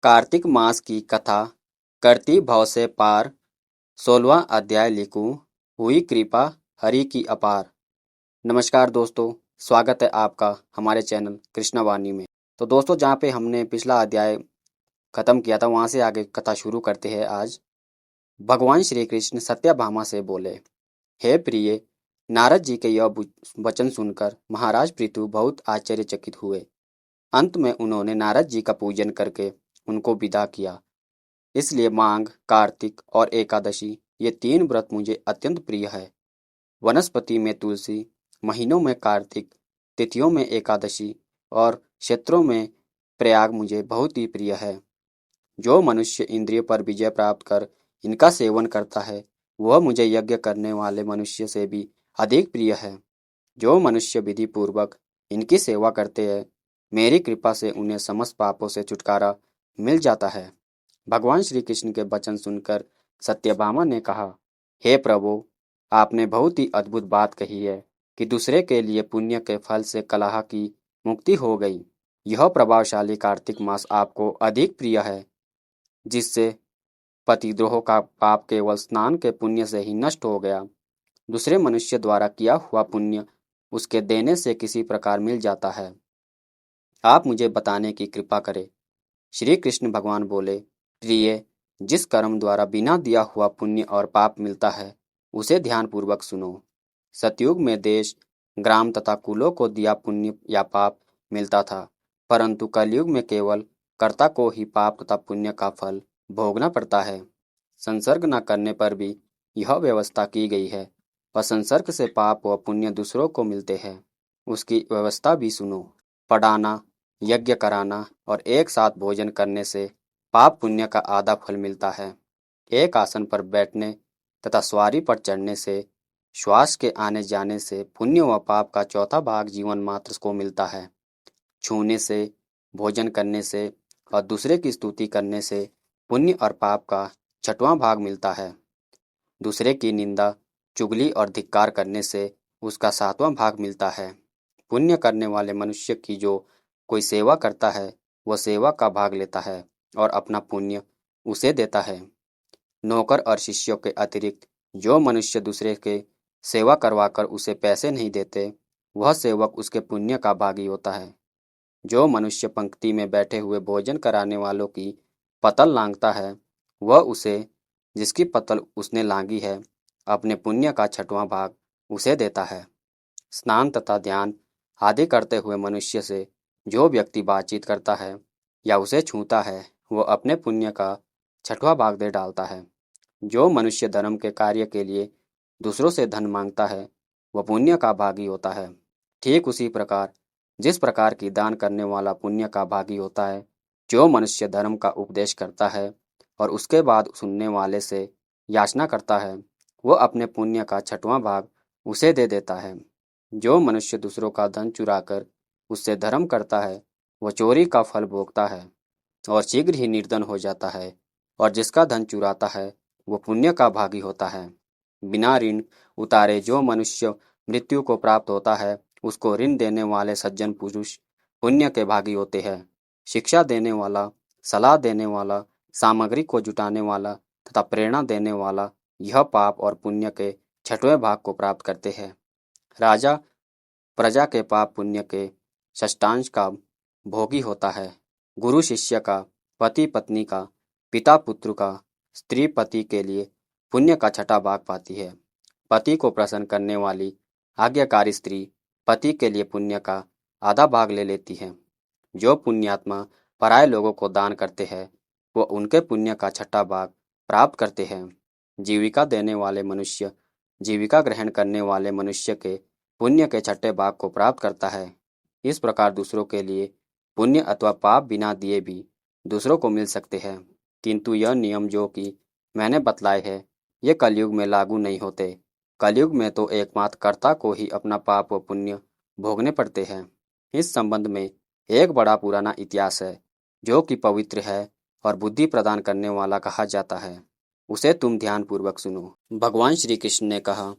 कार्तिक मास की कथा करती भव से पार। 16वां अध्याय लिखूं, हुई कृपा हरि की अपार। नमस्कार दोस्तों, स्वागत है आपका हमारे चैनल कृष्णवाणी में। तो दोस्तों, जहाँ पे हमने पिछला अध्याय खत्म किया था वहाँ से आगे कथा शुरू करते हैं। आज भगवान श्री कृष्ण सत्यभामा से बोले, हे प्रिय, नारद जी के यह वचन सुनकर महाराज पृथु बहुत आश्चर्यचकित हुए। अंत में उन्होंने नारद जी का पूजन करके उनको विदा किया। इसलिए माघ, कार्तिक और एकादशी ये 3 व्रत मुझे अत्यंत प्रिय है। वनस्पति में तुलसी, महीनों में कार्तिक, तिथियों में एकादशी और क्षेत्रों में प्रयाग मुझे बहुत ही प्रिय है। जो मनुष्य इंद्रिय पर विजय प्राप्त कर इनका सेवन करता है वह मुझे यज्ञ करने वाले मनुष्य से भी अधिक प्रिय है। जो मनुष्य विधि पूर्वक इनकी सेवा करते हैं, मेरी कृपा से उन्हें समस्त पापों से छुटकारा मिल जाता है। भगवान श्री कृष्ण के वचन सुनकर सत्यभामा ने कहा, हे प्रभु, आपने बहुत ही अद्भुत बात कही है कि दूसरे के लिए पुण्य के फल से कलह की मुक्ति हो गई। यह प्रभावशाली कार्तिक मास आपको अधिक प्रिय है, जिससे पतिद्रोह का पाप केवल स्नान के पुण्य से ही नष्ट हो गया। दूसरे मनुष्य द्वारा किया हुआ पुण्य उसके देने से किसी प्रकार मिल जाता है। आप मुझे बताने की कृपा करें। श्री कृष्ण भगवान बोले, प्रिय, जिस कर्म द्वारा बिना दिया हुआ पुण्य और पाप मिलता है उसे ध्यान पूर्वक सुनो। सतयुग में देश, ग्राम तथा कुलों को दिया पुण्य या पाप मिलता था, परंतु कलयुग में केवल कर्ता को ही पाप तथा पुण्य का फल भोगना पड़ता है। संसर्ग न करने पर भी यह व्यवस्था की गई है और संसर्ग से पाप व पुण्य दूसरों को मिलते हैं। उसकी व्यवस्था भी सुनो। पढ़ाना, यज्ञ कराना और एक साथ भोजन करने से पाप पुण्य का आधा फल मिलता है। एक आसन पर बैठने तथा सवारी पर चढ़ने से, श्वास के आने जाने से पुण्य व पाप का चौथा भाग जीवन मात्र को मिलता है। छूने से, भोजन करने से और दूसरे की स्तुति करने से पुण्य और पाप का 6वां भाग मिलता है। दूसरे की निंदा, चुगली और धिक्कार करने से उसका 7वां भाग मिलता है। पुण्य करने वाले मनुष्य की जो कोई सेवा करता है वह सेवा का भाग लेता है और अपना पुण्य उसे देता है। नौकर और शिष्यों के अतिरिक्त जो मनुष्य दूसरे के सेवा करवाकर उसे पैसे नहीं देते, वह सेवक उसके पुण्य का भागी होता है। जो मनुष्य पंक्ति में बैठे हुए भोजन कराने वालों की पतल लांघता है, वह उसे, जिसकी पतल उसने लांघी है, अपने पुण्य का 6वां भाग उसे देता है। स्नान तथा ध्यान आदि करते हुए मनुष्य से जो व्यक्ति बातचीत करता है या उसे छूता है, वह अपने पुण्य का 6वां भाग दे डालता है। जो मनुष्य धर्म के कार्य के लिए दूसरों से धन मांगता है, वह पुण्य का भागी होता है। ठीक उसी प्रकार जिस प्रकार की दान करने वाला पुण्य का भागी होता है, जो मनुष्य धर्म का उपदेश करता है और उसके बाद सुनने वाले से याचना करता है, वह अपने पुण्य का 6वां भाग उसे दे देता है। जो मनुष्य दूसरों का धन चुराकर उससे धर्म करता है, वह चोरी का फल भोगता है और शीघ्र ही निर्धन हो जाता है, और जिसका धन चुराता है वह पुण्य का भागी होता है। बिना ऋण उतारे जो मनुष्य मृत्यु को प्राप्त होता है, उसको ऋण देने वाले सज्जन पुरुष पुण्य के भागी होते हैं। शिक्षा देने वाला, सलाह देने वाला, सामग्री को जुटाने वाला तथा प्रेरणा देने वाला यह पाप और पुण्य के 6वें भाग को प्राप्त करते हैं। राजा प्रजा के पाप पुण्य के षष्ठांश का भोगी होता है। गुरु शिष्य का, पति पत्नी का, पिता पुत्र का, स्त्री पति के लिए पुण्य का 6वां भाग पाती है। पति को प्रसन्न करने वाली आज्ञाकारी स्त्री पति के लिए पुण्य का आधा भाग ले लेती है। जो पुण्यात्मा पराये लोगों को दान करते हैं, वो उनके पुण्य का 6वां भाग प्राप्त करते हैं। जीविका देने वाले मनुष्य जीविका ग्रहण करने वाले मनुष्य के पुण्य के 6ठे भाग को प्राप्त करता है। इस प्रकार दूसरों के लिए पुण्य अथवा पाप बिना दिए भी दूसरों को मिल सकते हैं, किंतु यह नियम जो कि मैंने बतलाए हैं, ये कलयुग में लागू नहीं होते। कलयुग में तो एकमात्र कर्ता को ही अपना पाप व पुण्य भोगने पड़ते हैं। इस संबंध में एक बड़ा पुराना इतिहास है जो कि पवित्र है और बुद्धि प्रदान करने वाला कहा जाता है। उसे तुम ध्यान पूर्वक सुनो। भगवान श्री कृष्ण ने कहा,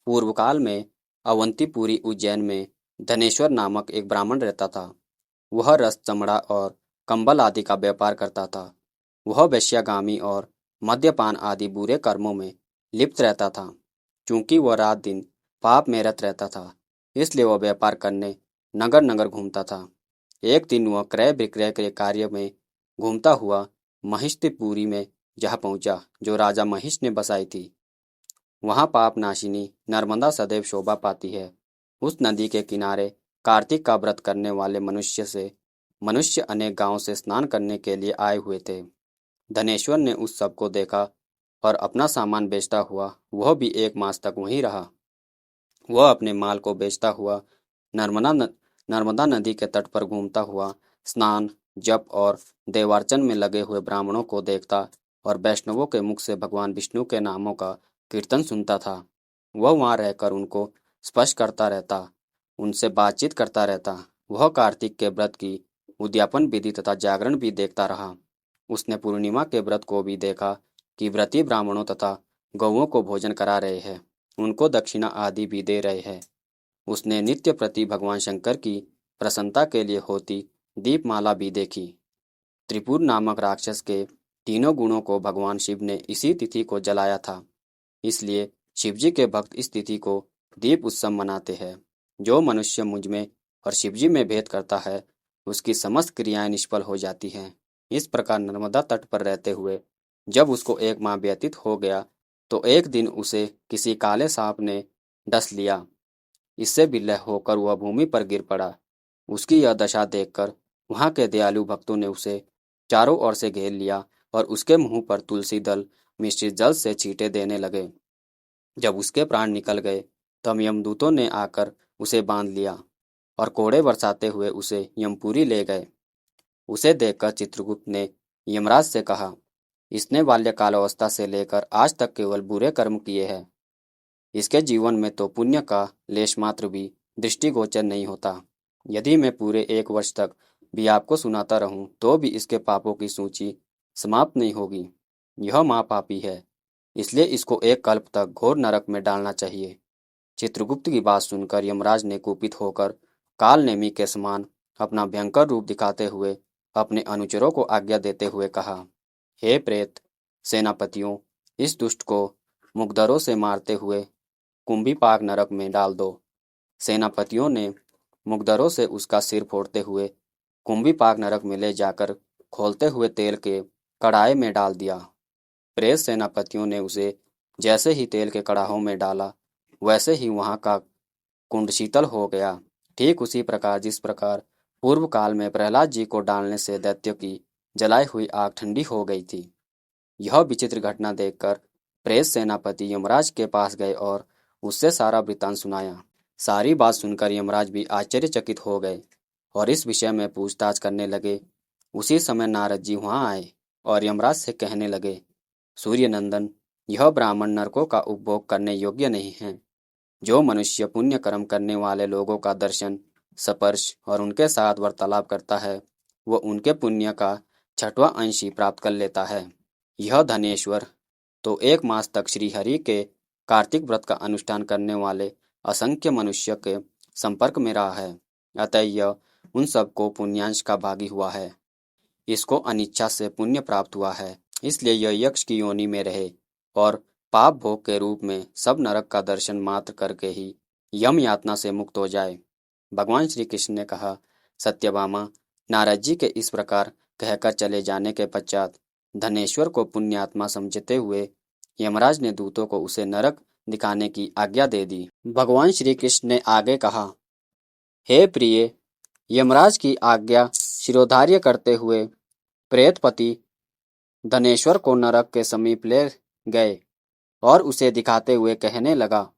पूर्व काल में अवंतीपुरी उज्जैन में धनेश्वर नामक एक ब्राह्मण रहता था। वह रस, चमड़ा और कंबल आदि का व्यापार करता था। वह वेश्यागामी और मद्यपान आदि बुरे कर्मों में लिप्त रहता था। चूंकि वह रात दिन पाप में रत रहता था, इसलिए वह व्यापार करने नगर नगर घूमता था। एक दिन वह क्रय विक्रय के कार्य में घूमता हुआ महिषपुरी में जा पहुंचा, जो राजा महिष ने बसाई थी। वहां पाप नाशिनी नर्मदा सदैव शोभा पाती है। उस नदी के किनारे कार्तिक का व्रत करने वाले मनुष्य अनेक गांवों से स्नान करने के लिए आए हुए थे। धनेश्वर ने उस सब को देखा और अपना सामान बेचता हुआ वह भी 1 मास तक वहीं रहा। वह अपने माल को बेचता हुआ नर्मदा नदी के तट पर घूमता हुआ स्नान, जप और देवार्चन में लगे हुए ब्राह्मणों को देखता और वैष्णवों के मुख से भगवान विष्णु के नामों का कीर्तन सुनता था। वह वहां रहकर उनको स्पर्श करता रहता, उनसे बातचीत करता रहता। वह कार्तिक के व्रत की उद्यापन विधि तथा जागरण भी देखता रहा। उसने पूर्णिमा के व्रत को भी देखा कि व्रती ब्राह्मणों तथा गौओं को भोजन करा रहे हैं, उनको दक्षिणा आदि भी दे रहे हैं। उसने नित्य प्रति भगवान शंकर की प्रसन्नता के लिए होती दीपमाला भी देखी। त्रिपुर नामक राक्षस के तीनों गुणों को भगवान शिव ने इसी तिथि को जलाया था। इसलिए शिवजी के भक्त इस तिथि को दीप उत्सव मनाते हैं। जो मनुष्य मुझ में और शिवजी में भेद करता है, उसकी समस्त क्रियाएं निष्फल हो जाती हैं। इस प्रकार नर्मदा तट पर रहते हुए जब उसको 1 माह व्यतीत हो गया, तो एक दिन उसे किसी काले सांप ने डस लिया। इससे विलय होकर वह भूमि पर गिर पड़ा। उसकी यह दशा देखकर वहां के दयालु भक्तों ने उसे चारों ओर से घेर लिया और उसके मुंह पर तुलसी दल मिश्रित जल से छींटे देने लगे। जब उसके प्राण निकल गए, तब यमदूतों ने आकर उसे बांध लिया और कोड़े बरसाते हुए उसे यमपुरी ले गए। उसे देखकर चित्रगुप्त ने यमराज से कहा, इसने बाल्यकालावस्था से लेकर आज तक केवल बुरे कर्म किए हैं। इसके जीवन में तो पुण्य का लेश मात्र भी दृष्टिगोचर नहीं होता। यदि मैं पूरे 1 वर्ष तक भी आपको सुनाता रहूं, तो भी इसके पापों की सूची समाप्त नहीं होगी। यह महापापी है, इसलिए इसको 1 कल्प तक घोर नरक में डालना चाहिए। चित्रगुप्त की बात सुनकर यमराज ने कुपित होकर काल नेमी के समान अपना भयंकर रूप दिखाते हुए अपने अनुचरों को आज्ञा देते हुए कहा, हे प्रेत सेनापतियों, इस दुष्ट को मुकदरों से मारते हुए कुंभीपाक नरक में डाल दो। सेनापतियों ने मुकदरों से उसका सिर फोड़ते हुए कुंभीपाक नरक में ले जाकर खोलते हुए तेल के कड़ाहे में डाल दिया। प्रेत सेनापतियों ने उसे जैसे ही तेल के कड़ाहों में डाला, वैसे ही वहां का कुंड शीतल हो गया। ठीक उसी प्रकार जिस प्रकार पूर्व काल में प्रहलाद जी को डालने से दैत्यों की जलाई हुई आग ठंडी हो गई थी। यह विचित्र घटना देखकर प्रेत सेनापति यमराज के पास गए और उससे सारा वृत्तांत सुनाया। सारी बात सुनकर यमराज भी आश्चर्यचकित हो गए और इस विषय में पूछताछ करने लगे। उसी समय नारद जी वहां आए और यमराज से कहने लगे, सूर्य नंदन, यह ब्राह्मण नरकों का उपभोग करने योग्य नहीं है। जो मनुष्य पुण्य कर्म करने वाले लोगों का दर्शन, स्पर्श और उनके साथ वार्तालाप करता है, वह उनके पुण्य का 6वां अंश ही प्राप्त कर लेता है। यह धनेश्वर तो 1 मास तक श्रीहरि के कार्तिक व्रत का अनुष्ठान करने वाले असंख्य मनुष्य के संपर्क में रहा है, अतः यह उन सबको पुण्यांश का भागी हुआ है। इसको अनिच्छा से पुण्य प्राप्त हुआ है, इसलिए यह यक्ष की योनि में रहे और पाप भोग के रूप में सब नरक का दर्शन मात्र करके ही यम यातना से मुक्त हो जाए। भगवान श्री कृष्ण ने कहा, सत्यभामा, नारद जी के इस प्रकार कहकर चले जाने के पश्चात धनेश्वर को पुण्यात्मा समझते हुए यमराज ने दूतों को उसे नरक दिखाने की आज्ञा दे दी। भगवान श्री कृष्ण ने आगे कहा, हे प्रिय, यमराज की आज्ञा शिरोधार्य करते हुए प्रेतपति धनेश्वर को नरक के समीप ले गए और उसे दिखाते हुए कहने लगा,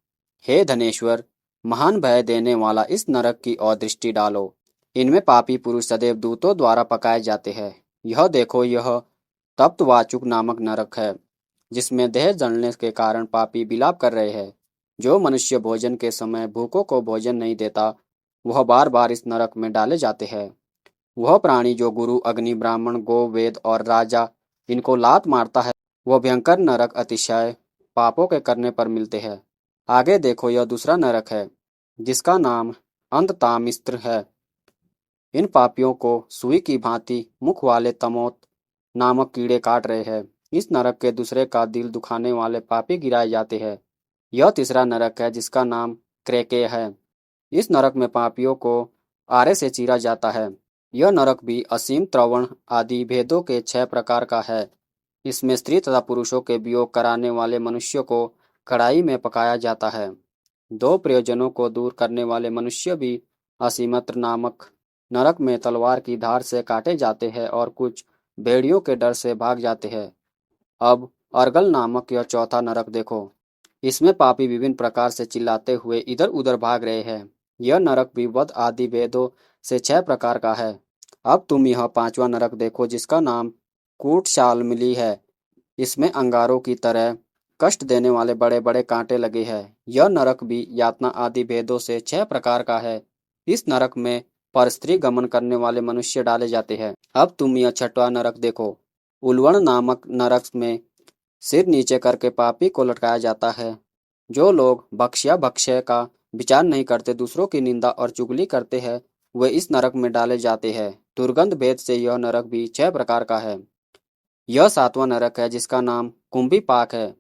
हे धनेश्वर, महान भय देने वाला इस नरक की ओर दृष्टि डालो। इनमें पापी पुरुष सदैव दूतों द्वारा पकाए जाते हैं। यह देखो, यह तप्त वाचुक नामक नरक है, जिसमें देह जलने के कारण पापी विलाप कर रहे हैं। जो मनुष्य भोजन के समय भूखों को भोजन नहीं देता, वह बार बार इस नरक में डाले जाते हैं। वह प्राणी जो गुरु, अग्नि, ब्राह्मण, गो, वेद और राजा इनको लात मारता है, वह भयंकर नरक अतिशय पापों के करने पर मिलते हैं। आगे देखो, यह दूसरा नरक है, जिसका नाम अंततामिस्त्र है। इन पापियों को सुई की भांति मुख वाले तमोत नामक कीड़े काट रहे हैं। इस नरक के दूसरे का दिल दुखाने वाले पापी गिराए जाते हैं। यह तीसरा नरक है जिसका नाम क्रेके है। इस नरक में पापियों को आरे से चीरा जाता है। यह नरक भी असीम त्रवण आदि भेदों के 6 प्रकार का है। इसमें स्त्री तथा पुरुषों के वियोग कराने वाले मनुष्यों को कड़ाई में पकाया जाता है। 2 प्रयोजनों को दूर करने वाले मनुष्य भी असीमत्र नामक नरक में तलवार की धार से काटे जाते हैं और कुछ भेड़ियों के डर से भाग जाते हैं। अब अर्गल नामक यह चौथा नरक देखो। इसमें पापी विभिन्न प्रकार से चिल्लाते हुए इधर उधर भाग रहे हैं। यह नरक भी वध आदि भेदों से 6 प्रकार का है। अब तुम यह 5वां नरक देखो जिसका नाम कूटशाल मिली है। इसमें अंगारों की तरह कष्ट देने वाले बड़े बड़े कांटे लगे हैं। यह नरक भी यातना आदि भेदों से 6 प्रकार का है। इस नरक में पर स्त्री गमन करने वाले मनुष्य डाले जाते हैं। अब तुम यह 6वां नरक देखो। उल्वण नामक नरक में सिर नीचे करके पापी को लटकाया जाता है। जो लोग भक्ष्या भक्ष्य का विचार नहीं करते, दूसरों की निंदा और चुगली करते हैं, वे इस नरक में डाले जाते हैं। दुर्गंध भेद से यह नरक भी 6 प्रकार का है। यह 7वां नरक है जिसका नाम कुंभी पाक है।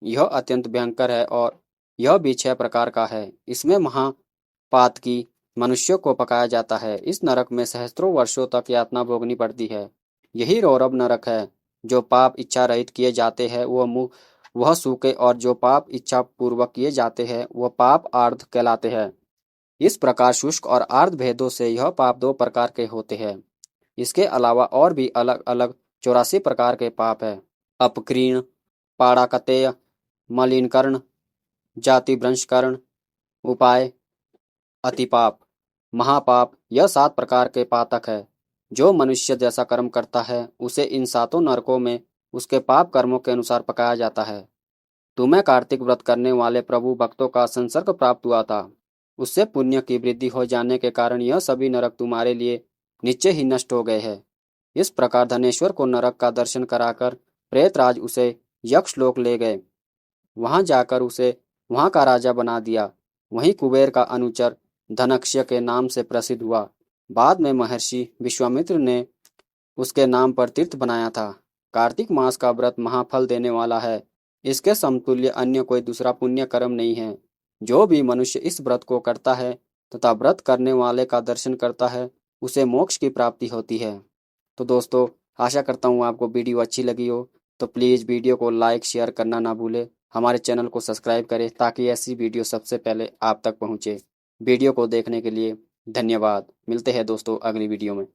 यह अत्यंत भयंकर है और यह भी 6 प्रकार का है। इसमें महापातकी मनुष्यों को पकाया जाता है। इस नरक में सहस्त्रों वर्षों तक यातना भोगनी पड़ती है। यही रौरव नरक है। जो पाप इच्छा रहित किए जाते हैं वह सूखे और जो पाप इच्छा पूर्वक किए जाते हैं वह पाप आर्ध कहलाते हैं। इस प्रकार शुष्क और आर्ध भेदों से यह पाप 2 प्रकार के होते हैं। इसके अलावा और भी अलग अलग 84 प्रकार के पाप है। अपक्रीण, पाड़ाकतेय, मलिनकरण, जाति भ्रंशकरण, उपाय, अतिपाप, महापाप, यह 7 प्रकार के पातक है। जो मनुष्य जैसा कर्म करता है उसे इन 7 नरकों में उसके पाप कर्मों के अनुसार पकाया जाता है। तुम्हें कार्तिक व्रत करने वाले प्रभु भक्तों का संसर्ग प्राप्त हुआ था। उससे पुण्य की वृद्धि हो जाने के कारण यह सभी नरक तुम्हारे लिए नीचे ही नष्ट हो गए हैं। इस प्रकार धनेश्वर को नरक का दर्शन कराकर प्रेतराज उसे यक्षलोक ले गए। वहां जाकर उसे वहां का राजा बना दिया। वहीं कुबेर का अनुचर धनक्षय के नाम से प्रसिद्ध हुआ। बाद में महर्षि विश्वामित्र ने उसके नाम पर तीर्थ बनाया था। कार्तिक मास का व्रत महाफल देने वाला है। इसके समतुल्य अन्य कोई दूसरा पुण्य कर्म नहीं है। जो भी मनुष्य इस व्रत को करता है तथा व्रत करने वाले का दर्शन करता है उसे मोक्ष की प्राप्ति होती है। तो दोस्तों, आशा करता हूँ आपको वीडियो अच्छी लगी हो। तो प्लीज़ वीडियो को लाइक शेयर करना ना भूले। हमारे चैनल को सब्सक्राइब करें ताकि ऐसी वीडियो सबसे पहले आप तक पहुँचे। वीडियो को देखने के लिए धन्यवाद। मिलते हैं दोस्तों अगली वीडियो में।